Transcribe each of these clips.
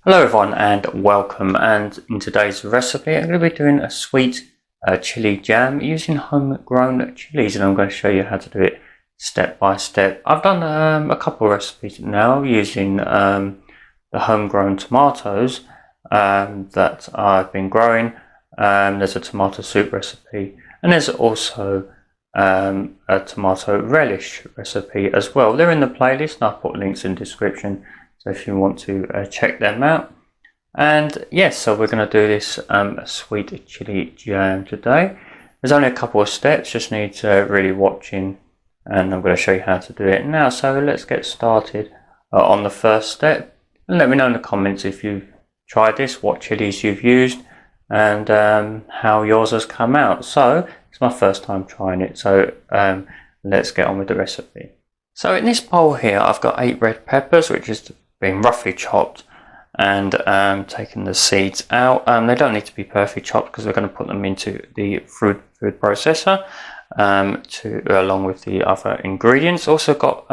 Hello everyone and welcome, and in today's recipe I'm going to be doing a sweet chili jam using homegrown chilies, and I'm going to show you how to do it step by step. I've done a couple of recipes now using the homegrown tomatoes that I've been growing. There's a tomato soup recipe, and there's also a tomato relish recipe as well. They're in the playlist and I'll put links in the description, so if you want to check them out. And yes, so we're going to do this sweet chili jam today. There's only a couple of steps, just need really watching, and I'm going to show you how to do it now. So let's get started on the first step, and let me know in the comments if you've tried this, what chilies you've used, and how yours has come out. So it's my first time trying it, so let's get on with the recipe. So in this bowl here I've got 8 red peppers, which has been roughly chopped, and taken the seeds out. They don't need to be perfectly chopped because we're going to put them into the food processor along with the other ingredients. Also got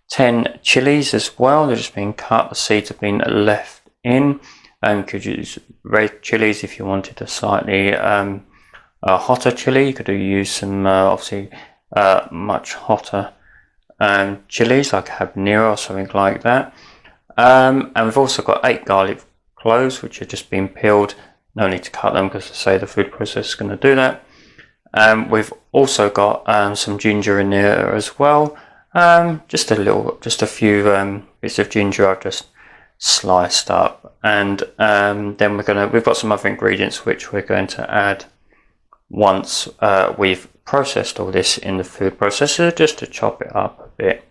10 chilies as well. They're just being cut, the seeds have been left in. You could use red chilies if you wanted a slightly hotter chili. You could use some obviously much hotter chilies like habanero or something like that. And we've also got 8 garlic cloves, which are just being peeled. No need to cut them because, I say, the food processor is going to do that. We've also got some ginger in there as well. Just a few bits of ginger I've just sliced up, and then we've got some other ingredients which we're going to add once we've processed all this in the food processor, just to chop it up a bit.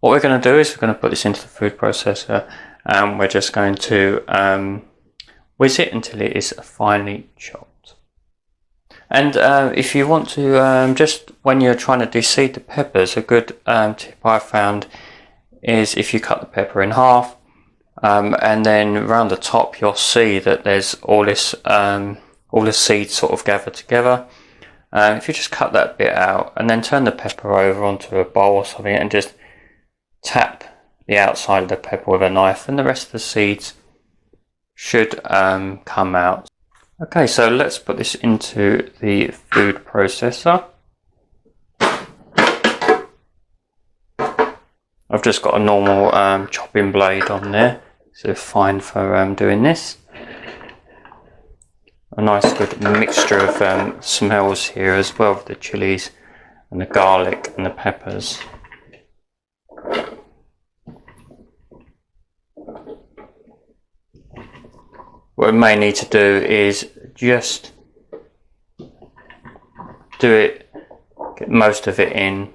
What we're going to do is we're going to put this into the food processor, and we're just going to whiz it until it is finely chopped. And if you want to, just when you're trying to deseed the peppers, a good tip I found is if you cut the pepper in half, and then around the top you'll see that there's all the seeds sort of gathered together. If you just cut that bit out and then turn the pepper over onto a bowl or something and just tap the outside of the pepper with a knife, and the rest of the seeds should come out. Okay, so let's put this into the food processor. I've just got a normal chopping blade on there, so fine for doing this. A nice good mixture of smells here as well, with the chilies and the garlic and the peppers. What we may need to do is just get most of it in,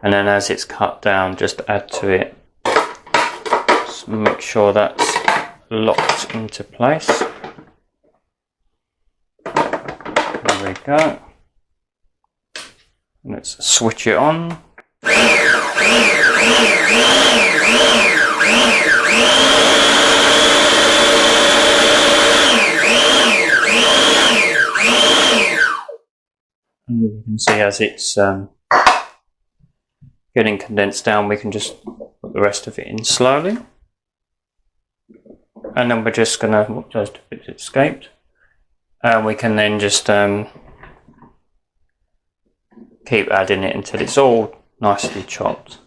and then as it's cut down, just add to it. Just make sure that's locked into place. There we go. Let's switch it on. And you can see as it's getting condensed down, we can just put the rest of it in slowly. And then we're just going to, just a bit escaped, and we can then just keep adding it until it's all nicely chopped.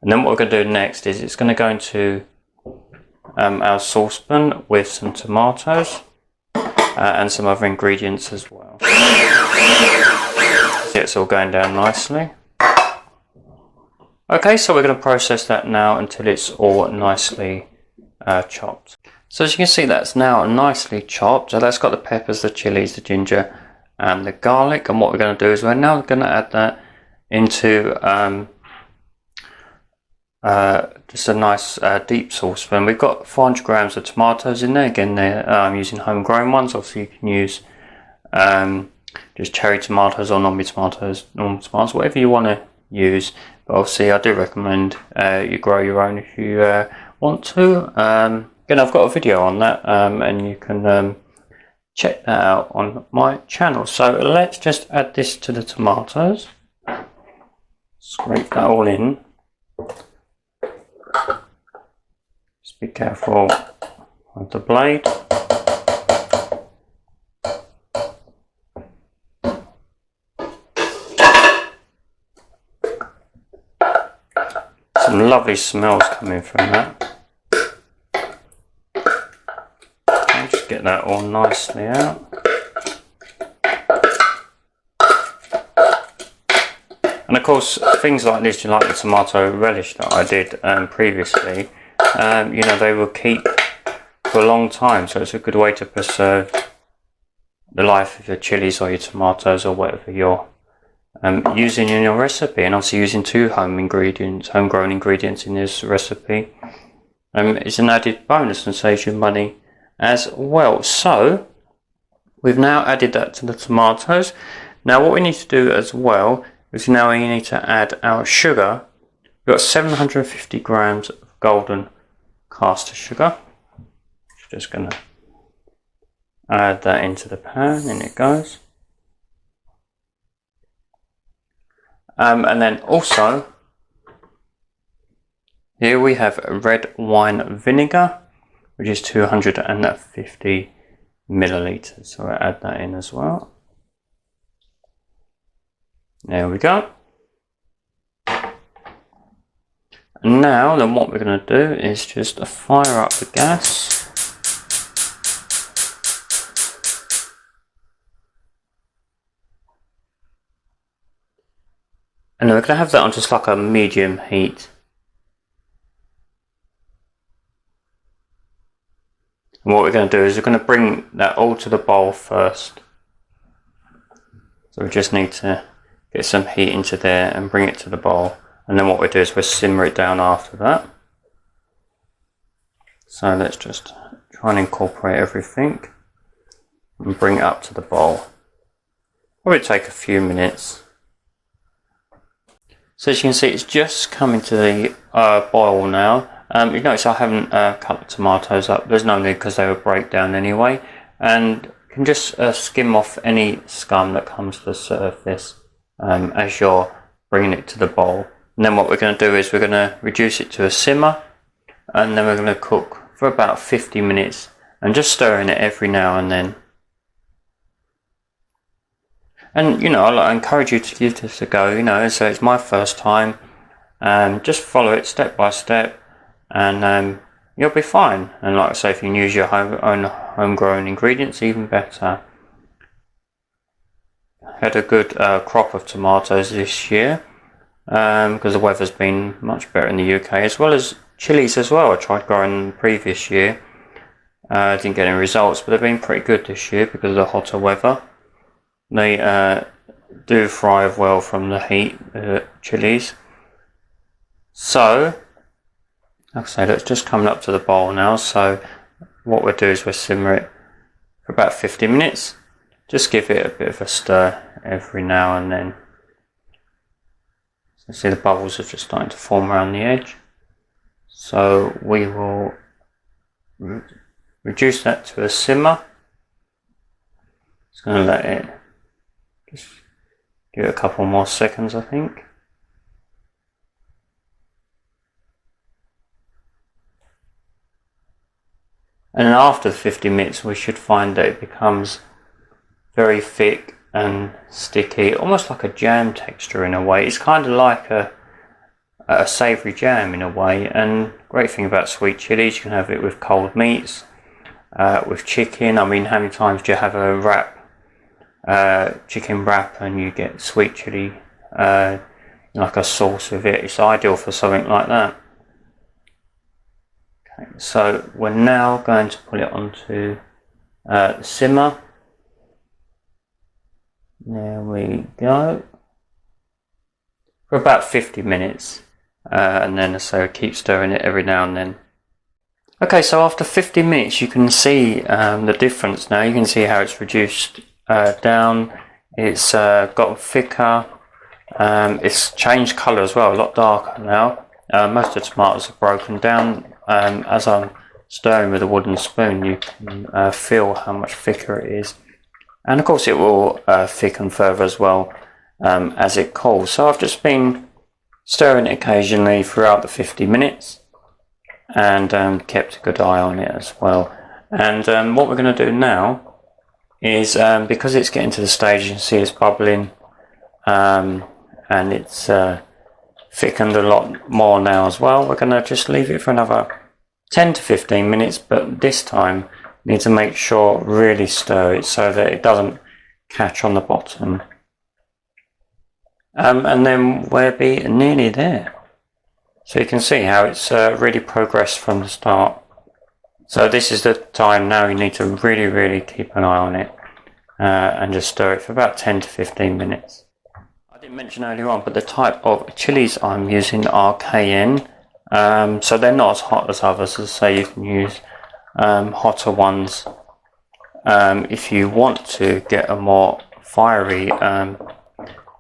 And then what we're going to do next is it's going to go into our saucepan with some tomatoes and some other ingredients as well. See, it's all going down nicely. Okay, so we're going to process that now until it's all nicely chopped. So as you can see, that's now nicely chopped. So that's got the peppers, the chilies, the ginger and the garlic. And what we're going to do is we're now going to add that into just a nice deep saucepan. We've got 400 grams of tomatoes in there. Again, I'm using homegrown ones. Obviously you can use just cherry tomatoes or normal tomatoes, whatever you want to use. But obviously I do recommend you grow your own if you want to. Again, I've got a video on that, and you can check that out on my channel. So let's just add this to the tomatoes. Scrape that all in. Just Be careful with the blade. Some lovely smells coming from that. I'll just get that all nicely out. And of course, things like this, like the tomato relish that I did previously, you know, they will keep for a long time, so it's a good way to preserve the life of your chilies or your tomatoes or whatever you're using in your recipe. And obviously using two homegrown ingredients in this recipe is an added bonus and saves you money as well. So we've now added that to the tomatoes. Now what we need to do as well is now we need to add our sugar. We've got 750 grams of golden caster sugar. Just going to add that into the pan, and it goes. And then also here we have red wine vinegar, which is 250 milliliters. So I'll add that in as well. There we go. And now then what we're going to do is just fire up the gas. And then we're going to have that on just like a medium heat. And what we're going to do is we're going to bring that all to the bowl first. So we just need to get some heat into there and bring it to the bowl. And then what we do is we'll simmer it down after that. So let's just try and incorporate everything and bring it up to the bowl. Probably take a few minutes. So as you can see, it's just coming to the boil now. You notice I haven't cut the tomatoes up. There's no need because they will break down anyway. And you can just skim off any scum that comes to the surface as you're bringing it to the bowl. And then what we're going to do is we're going to reduce it to a simmer. And then we're going to cook for about 50 minutes. And just stirring it every now and then. And, you know, I encourage you to give this a go, you know, so it's my first time. Just follow it step by step and you'll be fine. And like I say, if you can use your own homegrown ingredients, even better. Had a good crop of tomatoes this year because the weather's been much better in the UK, as well as chilies as well. I tried growing the previous year. Didn't get any results, but they've been pretty good this year because of the hotter weather. They do thrive well from the heat, chilies. So, like I say, it's just coming up to the bowl now. So, what we'll do is we'll simmer it for about 50 minutes. Just give it a bit of a stir every now and then. So, see the bubbles are just starting to form around the edge. So, we will reduce that to a simmer. Just going to let it. Just give it a couple more seconds, I think. And then after the 50 minutes, we should find that it becomes very thick and sticky, almost like a jam texture in a way. It's kind of like a savoury jam in a way. And great thing about sweet chilies, you can have it with cold meats, with chicken. I mean, how many times do you have a wrap? Chicken wrap and you get sweet chili like a sauce with it. It's ideal for something like that. Okay, so we're now going to put it onto the simmer. There we go, for about 50 minutes and then so keep stirring it every now and then. Okay, so after 50 minutes you can see the difference now. You can see how it's reduced down. It's got thicker. It's changed colour as well, a lot darker now. Most of the tomatoes are broken down. As I'm stirring with a wooden spoon, you can feel how much thicker it is. And of course it will thicken further as well as it cools. So I've just been stirring it occasionally throughout the 50 minutes. and kept a good eye on it as well. And what we're going to do now is, because it's getting to the stage, you can see it's bubbling, and it's thickened a lot more now as well. We're going to just leave it for another 10 to 15 minutes, but this time you need to make sure really stir it so that it doesn't catch on the bottom. And then we'll be nearly there. So you can see how it's really progressed from the start. So this is the time now you need to really keep an eye on it, and just stir it for about 10 to 15 minutes. I didn't mention earlier on, but the type of chilies I'm using are cayenne. So they're not as hot as others. As I say, you can use hotter ones if you want to get a more fiery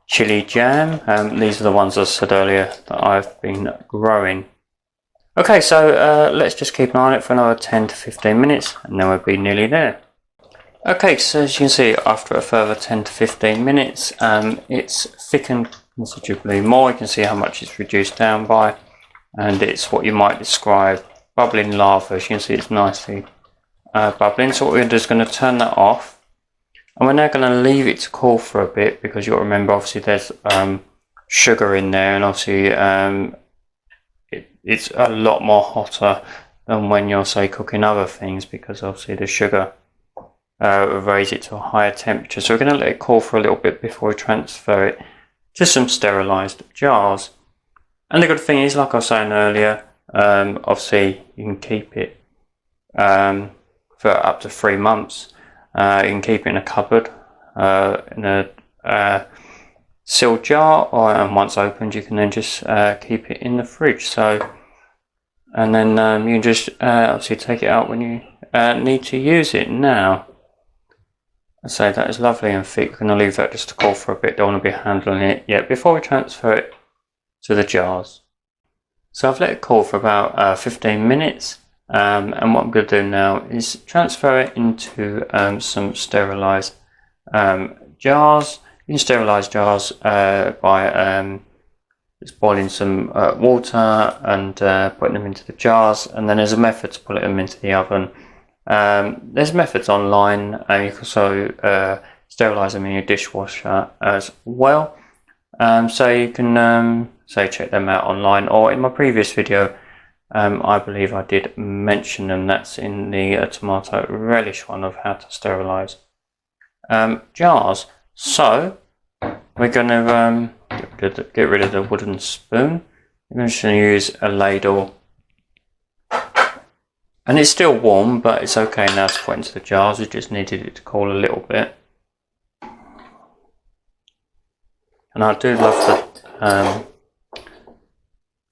chili jam. These are the ones I said earlier that I've been growing. Okay, so let's just keep an eye on it for another 10 to 15 minutes and then we'll be nearly there. Okay, so as you can see, after a further 10 to 15 minutes, it's thickened considerably more. You can see how much it's reduced down by, and it's what you might describe bubbling lava. As you can see, it's nicely bubbling. So what we're going to do is going to turn that off, and we're now going to leave it to cool for a bit, because you'll remember obviously there's sugar in there, and obviously it's a lot more hotter than when you're, say, cooking other things, because obviously the sugar will raise it to a higher temperature. So we're going to let it cool for a little bit before we transfer it to some sterilised jars. And the good thing is, like I was saying earlier, obviously you can keep it for up to 3 months. You can keep it in a cupboard, in a sealed jar, or once opened you can then just keep it in the fridge. So, and then you can just obviously take it out when you need to use it. Now, I say that is lovely and thick. We're going to leave that just to cool for a bit. Don't want to be handling it yet before we transfer it to the jars. So I've let it cool for about 15 minutes, and what I'm going to do now is transfer it into some sterilised jars. You can sterilise jars by just boiling some water and putting them into the jars, and then there's a method to put them into the oven. There's methods online, and you can also sterilise them in your dishwasher as well. So you can say check them out online, or in my previous video I believe I did mention them. That's in the tomato relish one of how to sterilise jars. So we're going to get rid of the wooden spoon. I'm just going to use a ladle, and it's still warm, but it's okay now to put into the jars. We just needed it to cool a little bit. And I do love the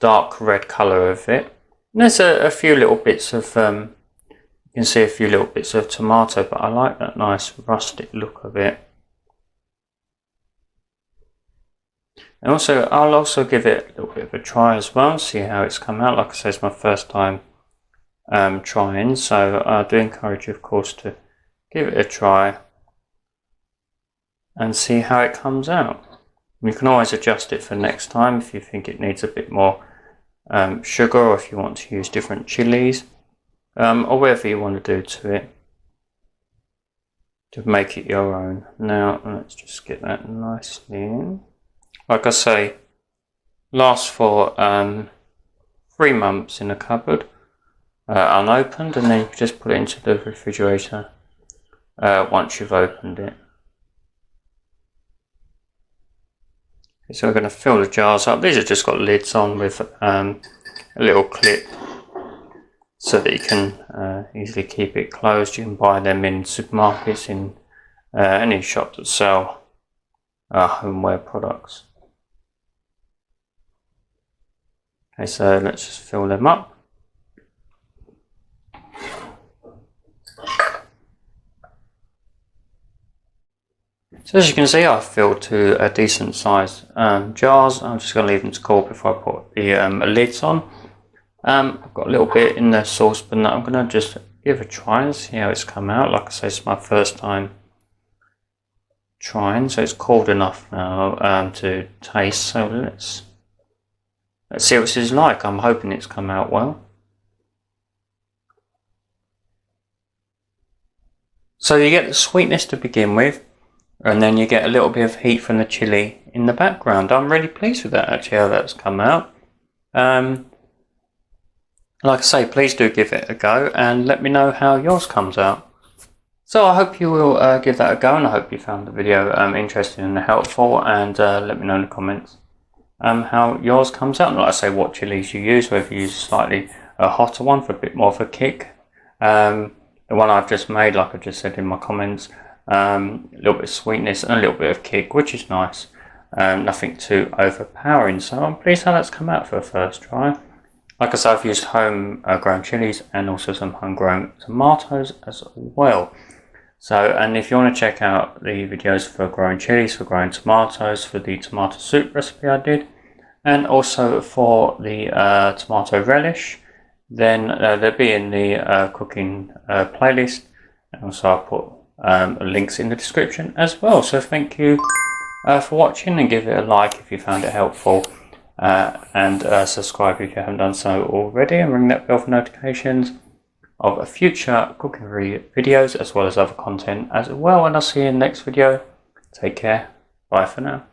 dark red colour of it. And there's a few little bits of, you can see a few little bits of tomato, but I like that nice rustic look of it. And also, I'll also give it a little bit of a try as well, see how it's come out. Like I say, it's my first time trying, so I do encourage you, of course, to give it a try and see how it comes out. You can always adjust it for next time if you think it needs a bit more sugar, or if you want to use different chilies, or whatever you want to do to it to make it your own. Now let's just get that nicely in. Like I say, lasts for 3 months in a cupboard, unopened, and then you just put it into the refrigerator once you've opened it. So we're going to fill the jars up. These have just got lids on with a little clip so that you can easily keep it closed. You can buy them in supermarkets, in any shop that sell homeware products. Okay, so let's just fill them up. So as you can see, I've filled 2 decent sized jars. I'm just going to leave them to cool before I put the lids on. I've got a little bit in the saucepan that I'm going to just give a try and see how it's come out. Like I say, it's my first time trying, so it's cold enough now to taste. So let's see what this is like. I'm hoping it's come out well. So you get the sweetness to begin with, and then you get a little bit of heat from the chili in the background. I'm really pleased with that, actually, how that's come out. Like I say, please do give it a go and let me know how yours comes out. So I hope you will give that a go, and I hope you found the video interesting and helpful, and let me know in the comments how yours comes out. And like I say, what chilies you use, whether you use a slightly hotter one for a bit more of a kick. The one I've just made, like I just said in my comments, a little bit of sweetness and a little bit of kick, which is nice. Nothing too overpowering, so I'm pleased how that's come out for a first try. Like I said, I've used home-grown chilies and also some home-grown tomatoes as well. So, and if you want to check out the videos for growing chilies, for growing tomatoes, for the tomato soup recipe I did, and also for the tomato relish, then they'll be in the cooking playlist, and also I'll put links in the description as well. So thank you for watching, and give it a like if you found it helpful. And subscribe if you haven't done so already, and ring that bell for notifications of future cooking videos as well as other content as well. And I'll see you in the next video. Take care. Bye for now.